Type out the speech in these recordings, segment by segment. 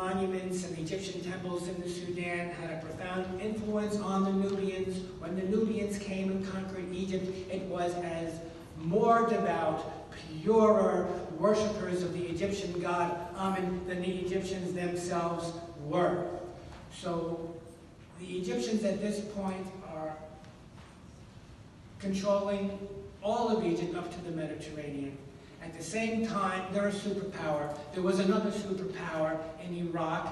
monuments and Egyptian temples in the Sudan had a profound influence on the Nubians. When the Nubians came and conquered Egypt, it was as more devout, purer worshippers of the Egyptian god Amen than the Egyptians themselves were. So the Egyptians at this point are controlling all of Egypt up to the Mediterranean. At the same time, they're a superpower. There was another superpower in Iraq,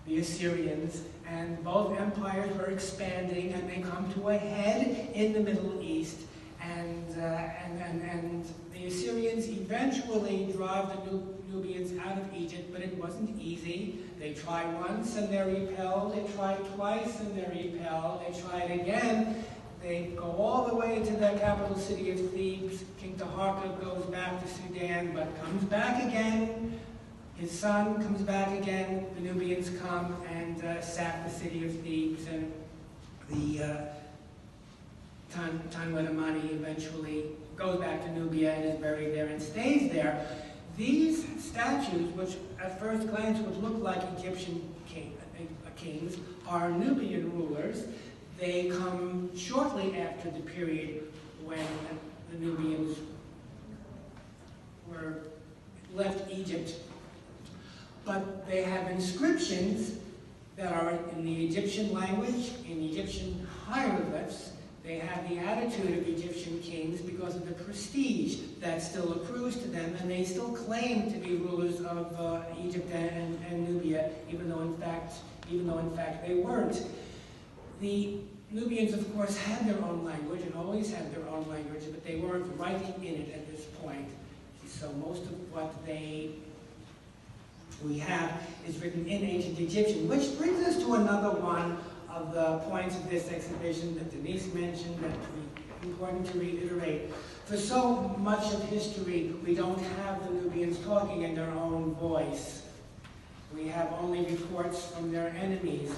the Assyrians, and both empires were expanding, and they come to a head in the Middle East. And the Assyrians eventually drive the Nubians out of Egypt, but it wasn't easy. They tried once and they're repelled. They tried twice and they're repelled. They tried again. They go all the way to the capital city of Thebes. King Taharqa goes back to Sudan, but comes back again. His son comes back again. The Nubians come and sack the city of Thebes, and the Tanwetamani eventually goes back to Nubia and is buried there and stays there. These statues, which at first glance would look like Egyptian kings, are Nubian rulers. They come shortly after the period when the Nubians left Egypt. But they have inscriptions that are in the Egyptian language, in Egyptian hieroglyphs. They have the attitude of Egyptian kings because of the prestige that still accrues to them, and they still claim to be rulers of Egypt and Nubia, even though in fact they weren't. The Nubians, of course, had their own language and always had their own language, but they weren't writing in it at this point. So most of what we have is written in ancient Egyptian, which brings us to another one of the points of this exhibition that Denise mentioned that is important to reiterate. For so much of history, we don't have the Nubians talking in their own voice. We have only reports from their enemies,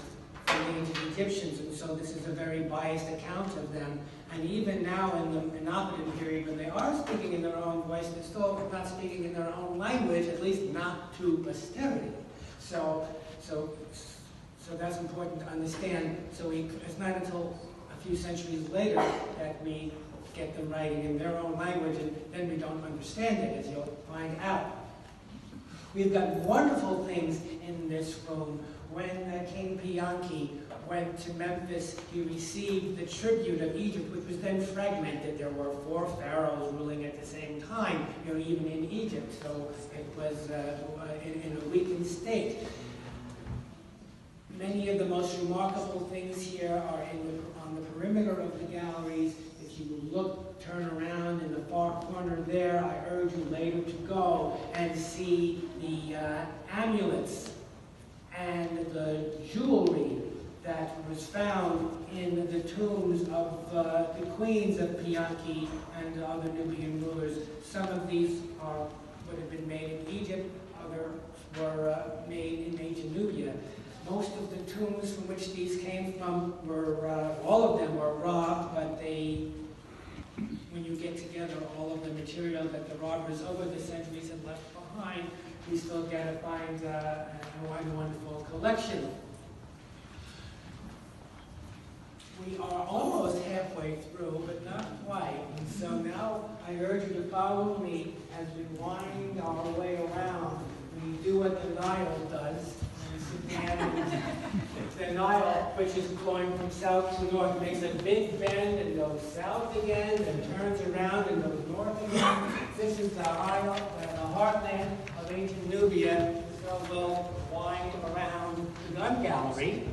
from the ancient Egyptians, and so this is a very biased account of them. And even now in the Nubian period, when they are speaking in their own voice, they're still not speaking in their own language, at least not to posterity. So that's important to understand. So it's not until a few centuries later that we get them writing in their own language, and then we don't understand it, as you'll find out. We've got wonderful things in this room. When King Pianki went to Memphis, he received the tribute of Egypt, which was then fragmented. There were 4 pharaohs ruling at the same time, even in Egypt, so it was in a weakened state. Many of the most remarkable things here are on the perimeter of the galleries. If you look, turn around in the far corner there, I urge you later to go and see the amulets and the jewelry that was found in the tombs of the queens of Pianki and other Nubian rulers. Some of these would have been made in Egypt, others were made in ancient Nubia. Most of the tombs from which these came from all of them were robbed, but when you get together all of the material that the robbers over the centuries have left behind, we still get to find a wonderful collection. We are almost halfway through, but not quite. And so now I urge you to follow me as we wind our way around. We do what the Nile does. The Nile, which is flowing from south to north, makes a big bend and goes south again, and turns around and goes north again. This is the heartland of ancient Nubia, so we'll wind around the gun gallery.